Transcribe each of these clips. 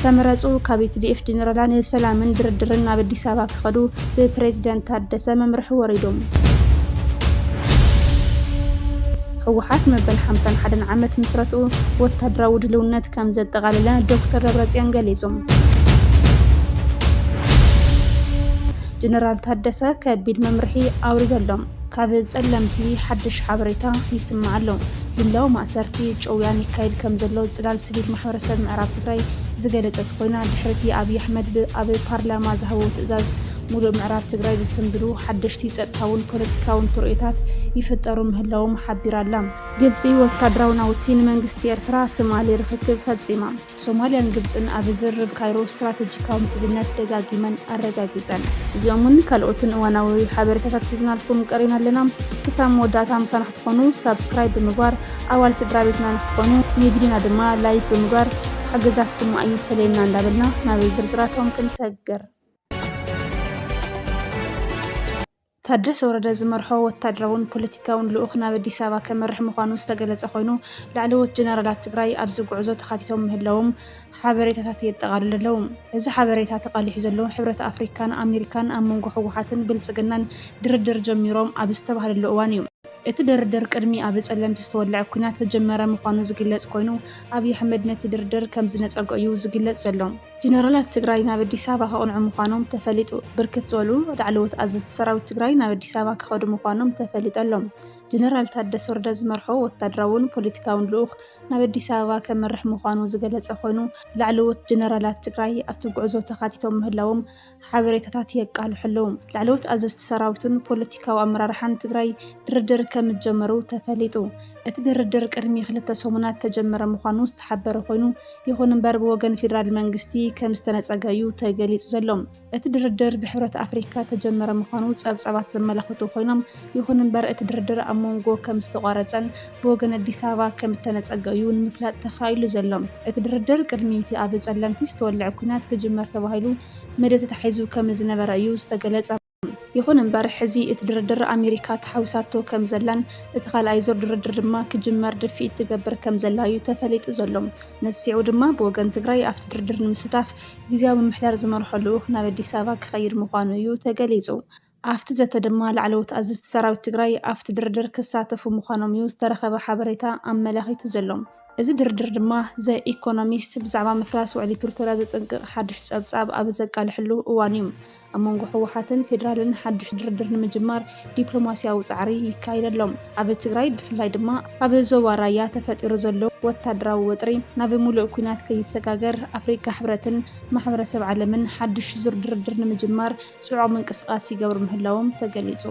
ተመረጹ ካብ TDF ጀነራላን ሰላምን ድርድርን ናብ አዲስ አበባ ክኸዱ ብፕሬዝዳንት ታደሰ መምርሒ ወሪዶም ህወሓት መበል 51 ዓመት ምስረቱ ወታደራዊ ድልውነት ከም ዘጠቃለለ ዶክተር ደብረጽዮን ገሊጾም ጀነራል ታደሰ ከቢድ መምርሒ አውሪዶሎም ካብ ጸለምቲ ሓድሽ ሓበሬታ ይስማዓሎ ልምላው ማእሰርቲ ጨውያን ይካይድ ከም ዘሎ ጽላል ሲቪል ማሕበረሰብ ምዕራብ ትግራይ ዝገለጸት ኮይና ድሕርቲ አብይ አሕመድ ኣብ ፓርላማ ዝሃቦ ትዕዛዝ ሙሉእ ምዕራብ ትግራይ ዝስንብሉ ሓድሽቲ ጸጥታውን ፖለቲካውን ትርኢታት ይፈጠሩ ምህላዎም ሓቢራላ ግብጺ ወታደራዊ ናውቲ ንመንግስቲ ኤርትራ ትማሊ ርክክብ ፈጺማ ሶማልያን ግብጽን ኣብ ዝርብ ካይሮ ስትራቴጂካዊ ምሕዝነት ደጋጊመን ኣረጋጊጸን እዚኦምን ካልኦትን እዋናዊ ሓበሬታታት ሒዝናልኩም ቀሪና ኣለና ክሳብ መወዳእታ ምሳና ክትኾኑ ሰብስክራይብ ብምግባር ኣዋል ስድራ ቤትና ንክትኾኑ ንቪድዮና ድማ ላይክ ብምግባር ሓገዛትኩም ኣይተለየና እንዳበልና ናብ ዝርዝራቶም ክንሰግር ታደሰ ወረደ ዝመርሖ ወታደራውን ፖለቲካውን ልኡኽ ናብ አዲስ አበባ ከመርሕ ምዃኑ ዝተገለጸ ኮይኑ ላዕለዎት ጀነራላት ትግራይ ኣብ ዝጉዕዞ ተኻቲቶም ምህላዎም ሓበሬታታት የጠቓልሉ ኣለዉ እዚ ሓበሬታ ተቃሊሑ ዘሎ ሕብረት ኣፍሪካን ኣሜሪካን ኣብ መንጎ ህወሓትን ብልጽግናን ድርድር ጀሚሮም ኣብ ዝተባሃለሉ እዋን እዩ እቲ ድርድር ቅድሚ ኣብ ጸለምቲ ዝተወልዐ ኩናት ተጀመረ ምዃኑ ዝግለጽ ኮይኑ አብይ አሕመድ ነቲ ድርድር ከም ዝነጸጎ እዩ ዝግለጽ ዘሎ ጀነራላት ትግራይ ናብ አዲስ አበባ ከቕንዑ ምዃኖም ተፈሊጡ ብርክት ዝበሉ ላዕለዎት ኣዘዝቲ ሰራዊት ትግራይ ናብ አዲስ አበባ ክኸዱ ምዃኖም ተፈሊጠሎም ጀነራል ታደሰ ወረደ ዝመርሖ ወታደራውን ፖለቲካውን ልኡኽ ናብ አዲስ አበባ ከመርሕ ምዃኑ ዝገለጸ ኮይኑ ላዕለዎት ጀነራላት ትግራይ ኣብቲ ጉዕዞ ተኻቲቶም ምህላዎም ሓበሬታታት የቃልሑ ኣለዉ ላዕለዎት ኣዘዝቲ ሰራዊትን ፖለቲካዊ ኣመራርሓን ትግራይ ድርድር ከም ዝጀመሩ ተፈሊጡ እቲ ድርድር ቅድሚ 2 ሰሙናት ተጀመረ ምዃኑ ዝተሓበረ ኮይኑ ይኹን እምበር ብወገን ፌደራል መንግስቲ ከም ዝተነጸገ እዩ ተገሊጹ ዘሎ እቲ ድርድር ብሕብረት ኣፍሪካ ተጀመረ ምዃኑ ጸብጻባት ዘመላኽቱ ኮይኖም ይኹን እምበር እቲ ድርድር ኣብ መንጎ ከም ዝተቋረጸን ብወገን አዲስ አበባ ከም ዝተነጸገ እዩ ንምፍላጥ ተኻኢሉ ዘሎ እቲ ድርድር ቅድሚ እቲ ኣብ ጸለምቲ ዝተወልዐ ኩናት ክጅመር ተባሂሉ መደብ ተታሒዙ ከም ዝነበረ እዩ ዝተገለጸ ይኹን እምበር ሕዚ እቲ ድርድር ኣሜሪካ ተሓዊሳቶ ከም ዘላን እቲ ካልኣይ ዙር ድርድር ድማ ክጅመር ድፊት ትገብር ከም ዘላ እዩ ተፈሊጡ ዘሎ ነሲዑ ድማ ብወገን ትግራይ ኣብቲ ድርድር ንምስታፍ ጊዜያዊ ምምሕዳር ዝመርሖ ልኡኽ ናብ አዲስ አበባ ክኸይድ ምዃኑ እዩ ተገሊጹ ኣብቲ ዘተ ድማ ላዕለዎት ኣዘዝቲ ሰራዊት ትግራይ ኣብቲ ድርድር ክሳተፉ ምዃኖም እዩ ዝተረኸበ ሓበሬታ ኣመላኺቱ ዘሎ እዚ ድርድር ድማ ዘ ኢኮኖሚስት ብዛዕባ ምፍራስ ውዕሊ ፕሪቶሪያ ዘጠንቅቕ ሓድሽ ጸብጻብ ኣብ ዘቃልሕሉ እዋን እዩ ኣብ መንጎ ህወሓትን ፌደራልን ሓድሽ ድርድር ንምጅማር ዲፕሎማስያዊ ጻዕሪ ይካየድ ኣሎ ኣብ ትግራይ ብፍላይ ድማ ኣብ ዞባ ራያ ተፈጢሩ ዘሎ ወታደራዊ ወጥሪ ናብ ሙሉእ ኩናት ከይሰጋገር ኣፍሪካ ሕብረትን ማሕበረሰብ ዓለምን ሓድሽ ዙር ድርድር ንምጅማር ጽዑቕ ምንቅስቓስ ይገብሩ ምህላዎም ተገሊጹ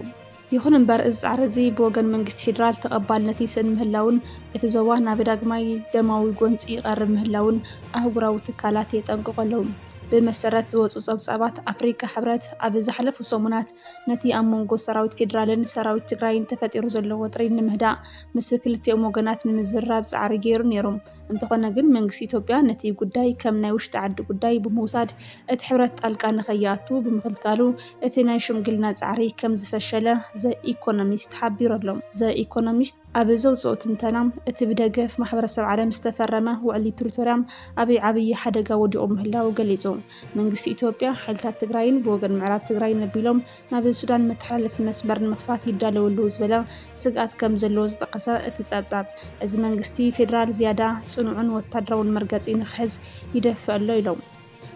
ይኹን እምበር እዚ ጻዕሪ እዚ ብወገን መንግስቲ ፌደራል ተቐባልነት ይስእን ምህላውን እቲ ዞባ ናብ ዳግማይ ደማዊ ጎንፂ ይቐርብ ምህላውን ኣህጉራዊ ትካላት የጠንቅቑ ኣለዉ ብመሰረት ዝወፁ ጸብጻባት ኣፍሪካ ሕብረት ኣብ ዝሓለፉ ሰሙናት ነቲ ኣብ መንጎ ሰራዊት ፌደራልን ሰራዊት ትግራይን ተፈጢሩ ዘሎ ወጥሪ ንምህዳእ ምስ ክልቲኦም ወገናት ንምዝራብ ጻዕሪ ገይሩ ነይሮም እንተኾነ ግን መንግስቲ ኢትዮጵያ ነቲ ጉዳይ ከም ናይ ውሽጢ ዓዲ ጉዳይ ብምውሳድ እቲ ሕብረት ጣልቃ ንኸይኣቱ ብምክልካሉ እቲ ናይ ሽምግልና ጻዕሪ ከም ዝፈሸለ ዘ ኢኮኖሚስት ሓቢሩ ኣሎ ዘ ኢኮኖሚስት ኣብ ዘውፅኦ ትንተና እቲ ብደገፍ ማሕበረሰብ ዓለም ዝተፈረመ ውዕሊ ፕሪቶሪያ ዓብይ ሓደጋ ወዲቑ ምህላው ገሊጹ መንግስቲ ኢትዮጵያ ሓይልታት ትግራይን ብወገን ምዕራብ ትግራይ ነቢሎም ናብ ሱዳን መተሓላለፊ መስመር ንምኽፋት ይዳለወሉ ዝበለ ስግኣት ከም ዘለዎ ዝጠቐሰ እቲ ጸብጻብ እዚ መንግስቲ ፌደራል ዝያዳ ጽኑዕን ወታደራውን መርገጺ ንኽሕዝ ይደፍእ ኣሎ ኢሎም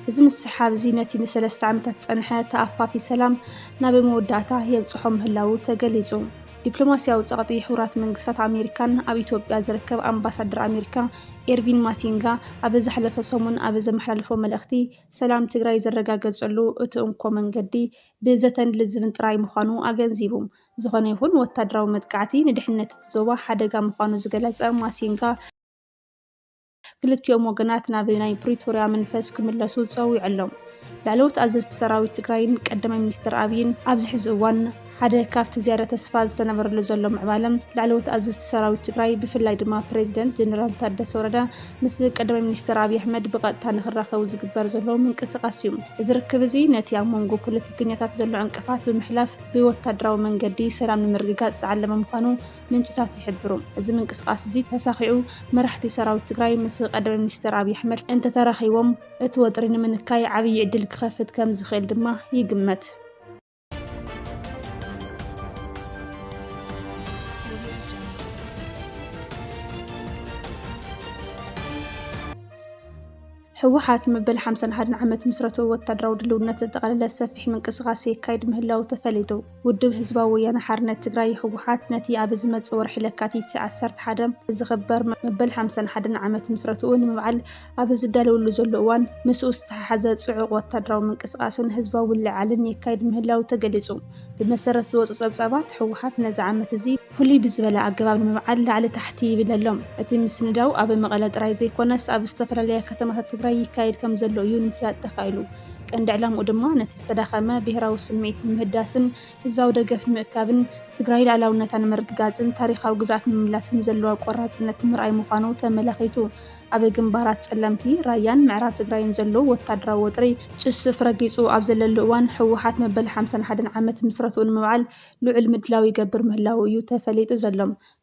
እዚ ምስሓብ እዚ ነቲ ንሰለስተ ዓመታት ጸንሐ ተኣፋፊ ሰላም ናብ መወዳእታ የብጽሖ ምህላው ተገሊጹ ዲፕሎማስያዊ ጸቕጢ ሕቡራት መንግስታት ኣሜሪካን ኣብ ኢትዮጵያ ዝርከብ ኣምባሳደር ኣሜሪካ ኤርቪን ማሲንጋ ኣብ ዝሓለፈ ሰሙን ኣብ ዘመሓላልፎ መልእኽቲ ሰላም ትግራይ ዘረጋገጸሉ እቲ እንኮ መንገዲ ብዘተን ልዝብን ጥራይ ምዃኑ ኣገንዚቡ ዝኾነ ይኹን ወታደራዊ መጥቃዕቲ ንድሕንነት እቲ ዞባ ሓደጋ ምዃኑ ዝገለጸ ማሲንጋ ክልቲኦም ወገናት ናብ ናይ ፕሪቶሪያ መንፈስ ክምለሱ ፀዊዑ ኣሎ ላዕለዎት ኣዘዝቲ ሰራዊት ትግራይን ቀዳማይ ሚኒስትር ኣብይን ኣብዚ ሕዚ እዋን ሓደ ካብቲ ዝያዳ ተስፋ ዝተነበረሉ ዘሎ ምዕባለም ላዕለዎት ኣዘዝቲ ሰራዊት ትግራይ ብፍላይ ድማ ፕሬዚደንት ጀነራል ታደሰ ወረደ ምስ ቀዳማይ ሚኒስትር ኣብይ ኣሕመድ ብቐጥታ ንኽራኸቡ ዝግበር ዘሎ ምንቅስቓስ እዩ። እዚ ርክብ እዚ ነቲ ኣብ መንጎ ፖለቲከኛታት ዘሎ ዕንቅፋት ብምሕላፍ ብወታደራዊ መንገዲ ሰላም ንምርግጋጽ ዝዓለመ ምዃኑ ምንጭታት ይሕብሩ። እዚ ምንቅስቓስ እዚ ተሳኺዑ መራሕቲ ሰራዊት ትግራይ ምስ ቀዳማይ ሚኒስትር ኣብይ ኣሕመድ እንተተራኺቦም እቲ ወጥሪ ንምንካይ ዓብዪ ዕድል ክኸፍት ከም ዝኽእል ድማ ይግመት። ህወሓት መበል 51 ዓመት ምስረቱ ወታደራዊ ድልውነት ዘጠቓለለ ሰፊሕ ምንቅስቓስ የካይድ ምህላው ተፈሊጡ። ውድብ ህዝባዊ ወያነ ሓርነት ትግራይ ህወሓት ነቲ ኣብ ዝመጽእ ወርሒ ለካቲት 11 ዝኽበር መበል 51 ዓመት ምስረቱ ንምብዓል ኣብ ዝዳለወሉ ዘሎ እዋን ምስኡ ዝተሓሓዘ ጽዑቕ ወታደራዊ ምንቅስቓስን ህዝባዊ ልዕልን የካይድ ምህላው ተገሊጹ። ብመሰረት ዝወፁ ጸብጻባት ህወሓት ነዚ ዓመት እዚ ፍሉይ ብዝበለ ኣገባብ ንምብዓል ላዕሊ ታሕቲ ይብል ኣሎ። እቲ ምስንዳው ኣብ መቐለ ጥራይ ዘይኮነስ ኣብ ዝተፈላለያ ከተማታት ትግራይ ይካየድ ከም ዘሎ እዩ ንምፍላጥ ተኻኢሉ። ቀንዲ ዕላምኡ ድማ ነቲ ዝተዳኸመ ብሄራዊ ስምዒት ንምሕዳስን ህዝባዊ ደገፍ ንምእካብን ትግራይ ላዕላውነታ ንምርግጋጽን ታሪኻዊ ግዝኣት ንምምላስን ዘለዋ ቆራጽነት ምርኣይ ምዃኑ ተመላኺቱ። ኣብ ግንባራት ጸለምቲ ራያን ምዕራብ ትግራይን ዘሎ ወታደራዊ ወጥሪ ጭስፍ ረጊጹ ኣብ ዘለሉ እዋን ህወሓት መበል 51 ዓመት ምስረቱ ንምብዓል ልዑል ምድላው ይገብር ምህላው እዩ ተፈሊጡ ዘሎ።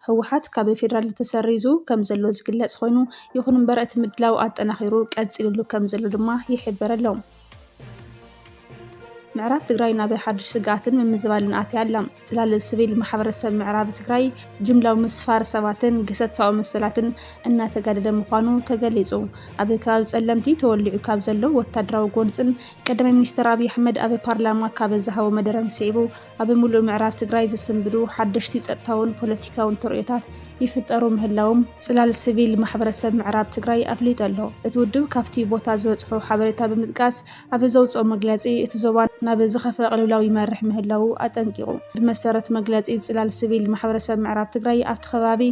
ህወሓት ካብ ፌደራል ተሰሪዙ ከም ዘሎ ዝግለጽ ኮይኑ ይኹን እምበር እቲ ምድላው ኣጠናኺሩ ቀጺልሉ ከም ዘሎ ድማ ይሕበር ኣሎ። ምዕራብ ትግራይ ናብ ሓድሽ ስጋኣትን ምምዝባልን ኣትያ ኣላ። ጽላል ሲቪል ማሕበረሰብ ምዕራብ ትግራይ ጅምላዊ ምስፋር ሰባትን ገሰት ሰብኣዊ መሰላትን እናተጋደደ ምዃኑ ተገሊጹ። ኣብ ከባቢ ጸለምቲ ተወሊዑ ካብ ዘሎ ወታደራዊ ጎንፅን ቀዳማይ ሚኒስትር ኣብይ ኣሕመድ ኣብ ፓርላማ ካብ ዝሃቦ መደረ ምስዒቡ ኣብ ምሉእ ምዕራብ ትግራይ ዝስንብዱ ሓደሽቲ ጸጥታውን ፖለቲካውን ትርኢታት ይፍጠሩ ምህላዎም ጽላል ሲቪል ማሕበረሰብ ምዕራብ ትግራይ ኣፍሊጡ ኣሎ። እቲ ውድብ ካብቲ ቦታ ዝበጽሑ ሓበሬታ ብምጥቃስ ኣብ ዘውፅኦ መግለጺ እቲ ዞባ ናብ ዝኸፈ ቅልውላው ይመርሕ ምህላው ኣጠንቂቑ። ብመሰረት መግለጺ ጽላል ሲቪል ማሕበረሰብ ምዕራብ ትግራይ ኣብቲ ከባቢ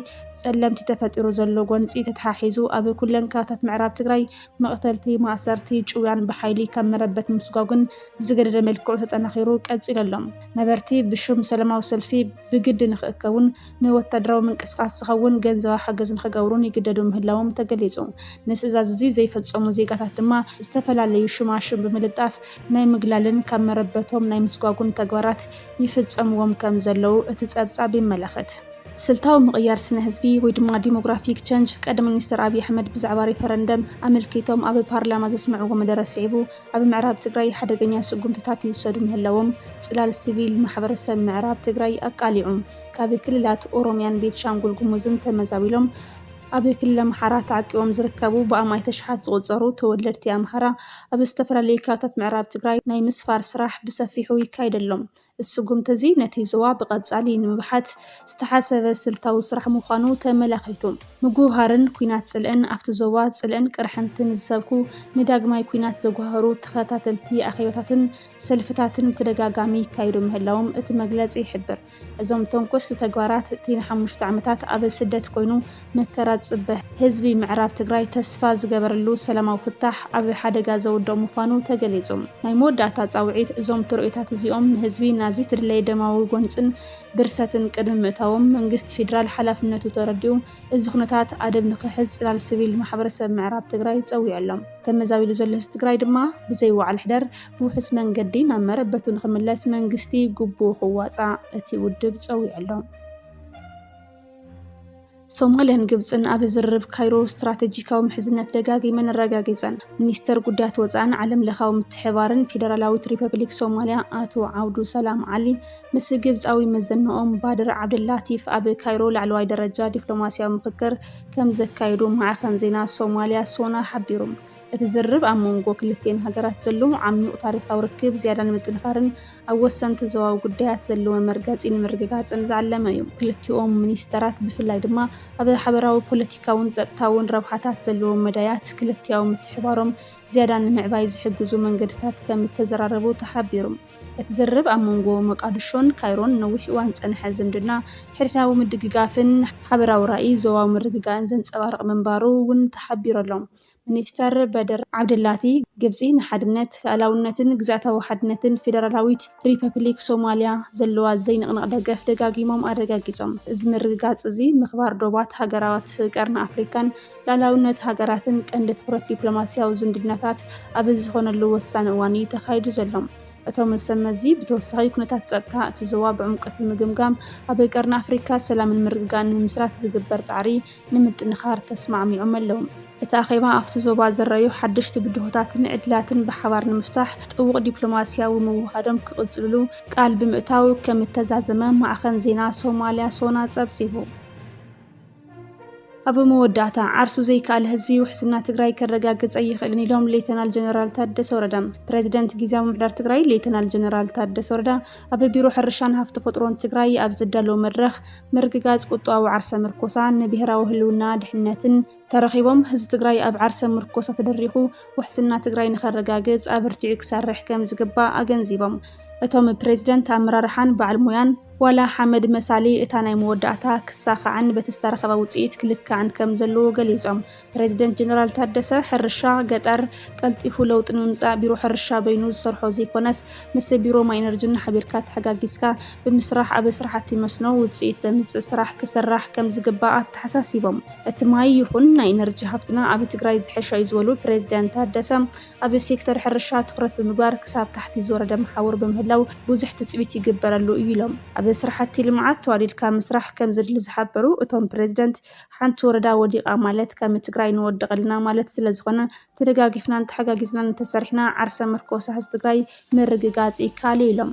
ጸለምቲ ተፈጢሩ ዘሎ ጎንፂ ተተሓሒዙ ኣብ ኩለን ከባቢታት ምዕራብ ትግራይ መቕተልቲ፣ ማእሰርቲ፣ ጭውያን ብሓይሊ ካብ መረበት ምስጓጉን ብዝገደደ መልክዑ ተጠናኺሩ ቀጺሉ ኣሎ። ነበርቲ ብሹም ሰላማዊ ሰልፊ ብግዲ ንኽእከቡን ንወታደራዊ ምንቅስቓስ ዝኸውን ገንዘባዊ ሓገዝ ንኽገብሩን ይግደዱ ምህላዎም ተገሊጹ። ንትእዛዝ እዚ ዘይፈጸሙ ዜጋታት ድማ ዝተፈላለዩ ሽማሽም ብምልጣፍ ናይ ምግላልን ካብ መረበቶም ናይ ምስጓጉን ተግባራት ይፍጸምዎም ከም ዘለው እቲ ጸብጻብ ይመላኸት። ስልታዊ ምቕያር ስነ ህዝቢ ወይ ድማ ዲሞግራፊክ ቼንጅ ቀዳማይ ሚኒስትር ኣብይ ኣሕመድ ብዛዕባ ሪፈረንደም ኣመልኪቶም ኣብ ፓርላማ ዘስምዕዎ መደረ ስዒቡ ኣብ ምዕራብ ትግራይ ሓደገኛ ስጉምትታት ይውሰዱ ምህላዎም ጽላል ሲቪል ማሕበረሰብ ምዕራብ ትግራይ ኣቃሊዑ። ካብ ክልላት ኦሮምያን ቤንሻንጉል ጉሙዝን ተመዛቢሎም ኣብ ክልል ኣምሓራ ተዓቂቦም ዝርከቡ ብኣማይ ተሽሓት ዝቑጸሩ ተወለድቲ ኣምሓራ ኣብ ዝተፈላለዩ ከባቢታት ምዕራብ ትግራይ ናይ ምስፋር ስራሕ ብሰፊሑ ይካየደሎም። السجون تزي نتيجة بقد علين مبحث استحسب سلطة وسرح مخانو تملاخيتهم مجوهرن كوينات سلن أفتزوات سلن كرحنتن السبكو نداج ما يكوينات زجوهرو تخاتلتي أخيوتاتن سلفتاتن تدجاجامي كايرو مهلاهم اتمجلز يحبر أزوم تنقص تجارات تين حمش عمتات أبى سدت كونو مكرات صبه هزبي معرف تجراي تسفاز جبرلو سلامة وفتح أبى حدا جازو الدم مخانو تجليزهم نايمود داتا أوعيت أزوم ترؤيتات زيوم هزبي نابزي ترلي دماو جونسن برساتن قدم متاوم منجست فيدرال حلفنته ترديو الزخنتات أدب نخحز على السبيل محبرسة معراب تجراي تسوي علم تم زاويل زلس تجراي دما بزيو على الحدر بوحس من قدين عم ربتون خملاس منجستي جبو خواتع أتي ودب تسوي علم ሶማሊያን ግብፅን ኣብ ዝርብ ካይሮ ስትራቴጂካዊ ምሕዝነት ደጋጊመን ረጋጊፀን ሚኒስተር ጉዳያት ወፃኢን ዓለም ለኻዊ ምትሕብባርን ፌደራላዊት ሪፐብሊክ ሶማሊያ ኣቶ ዓውዱ ሰላም ዓሊ ምስ ግብፃዊ መዘንኦም ባድር ዓብድላቲፍ ኣብ ካይሮ ላዕለዋይ ደረጃ ዲፕሎማስያዊ ምክክር ከም ዘካይዱ ማዕከን ዜና ሶማሊያ ሶና ሓቢሩ እቲ ዝርብ ኣብ መንጎ ክልቴን ሃገራት ዘሎ ዓሚቕ ታሪኻዊ ርክብ ዝያዳ ንምጥንኻርን ኣብ ወሰንቲ ዞባዊ ጉዳያት ዘለዎ መርገፂን ምርግጋፅን ዝዓለመ እዩ ክልቲኦም ሚኒስተራት ብፍላይ ድማ ኣብ ሓበራዊ ፖለቲካውን ጸጥታውን ረብሓታት ዘለዎም መዳያት ክልቲያዊ ምትሕብባሮም ዝያዳ ንምዕባይ ዝሕግዙ መንገድታት ከም ተዘራረቡ ተሓቢሩ እቲ ዝርብ ኣብ መንጎ መቃድሾን ካይሮን ነዊሕ እዋን ፀንሐ ዝምድና ሕርናዊ ምድግጋፍን ሓበራዊ ራእይ ዞባዊ ምርግጋእን ዘንጸባርቕ ምንባሩ እውን ተሓቢሩ ኣሎ ሚኒስተር በድር ዓብድላቲ ግብፂ ንሓድነት ሉዓላውነትን ግዝኣታዊ ሓድነትን ፌደራላዊት ሪፐብሊክ ሶማልያ ዘለዋ ዘይንቕንቕ ደገፍ ደጋጊሞም ኣረጋጊፆም። እዚ ምርግጋፅ እዚ ምኽባር ዶባት ሃገራት ቀርኒ ኣፍሪካን ሉዓላውነት ሃገራትን ቀንዲ ትኹረት ዲፕሎማስያዊ ዝምድናታት ኣብ ዝኾነሉ ወሳኒ እዋን እዩ ተኻይዱ ዘሎ። እቶም ሰመዚ ብተወሳኺ ኩነታት ፀጥታ እቲ ዞባ ብዕምቀት ብምግምጋም ኣብ ቀርኒ ኣፍሪካ ሰላምን ምርግጋእን ንምስራት ዝግበር ፃዕሪ ንምጥንኻር ተስማዕሚዖም ኣለዉ። እቲ ኣኼባ ኣብቲ ዞባ ዝረኣዩ ሓደሽቲ ብድሆታትን ዕድላትን ብሓባር ንምፍታሕ ጥቡቕ ዲፕሎማስያዊ ምውህሃዶም ክቕፅልሉ ቃል ብምእታው ከም እተዛዘመ ማዕኸን ዜና ሶማልያ ሶና ጸብጺቡ። ኣብ መወዳእታ ዓርሱ ዘይከኣለ ህዝቢ ውሕስና ትግራይ ከረጋግጽ ይኽእልን ኢሎም ሌተናል ጀነራል ታደሰ ወረዳ ፕሬዚደንት ጊዜያዊ ምምሕዳር ትግራይ ሌተናል ጀነራል ታደሰ ወረዳ ኣብ ቢሮ ሕርሻን ሃብቲ ተፈጥሮን ትግራይ ኣብ ዝዳለወ መድረኽ ምርግጋጽ ቁጠባዊ ዓርሰ ምርኮሳ ንብሔራዊ ህልውና ድሕንነትን ተረኺቦም ህዝቢ ትግራይ ኣብ ዓርሰ ምርኮሳ ተደሪኹ ውሕስና ትግራይ ንኸረጋግጽ ኣበርቲዑ ክሰርሕ ከም ዝግባእ ኣገንዚቦም። እቶም ፕሬዚደንት ኣመራርሓን በዓል ሞያን ዋላ ሓመድ መሳሊ እታ ናይ መወዳእታ ክሳኸዓን በቲ ዝተረኸበ ውፅኢት ክልካዕን ከም ዘለዎ ገሊፆም። ፕሬዚደንት ጀነራል ታደሰ ሕርሻ ገጠር ቀልጢፉ ለውጢ ንምምፃእ ቢሮ ሕርሻ በይኑ ዝሰርሖ ዘይኮነስ ምስ ቢሮ ማይ ኢነርጂን ሓቢርካ ተሓጋጊዝካ ብምስራሕ ኣብ ስራሕቲ መስኖ ውፅኢት ዘምፅእ ስራሕ ክስራሕ ከም ዝግባእ ተሓሳሲቦም። እቲ ማይ ይኹን ናይ ኢነርጂ ሃብትና ኣብ ትግራይ ዝሕሸ እዩ ዝበሉ ፕሬዚደንት ታደሰ ኣብ ሴክተር ሕርሻ ትኹረት ብምግባር ክሳብ ታሕቲ ዝወረደ መሓውር ብምሕላው ብዙሕ ትፅቢት ይግበረሉ እዩ ኢሎም። ኣብ ስራሕቲ ልምዓት ተዋዲድካ ምስራሕ ከም ዘድሊ ዝሓበሩ እቶም ፕሬዚደንት ሓንቲ ወረዳ ወዲቓ ማለት ከም ትግራይ ንወድቐልና ማለት ስለዝኾነ ተደጋጊፍናን ተሓጋጊዝናን እንተሰሪሕና ዓርሰ ምርኮሳ ህዝቢ ትግራይ ምርግጋጽ ይከኣል ኢሎም።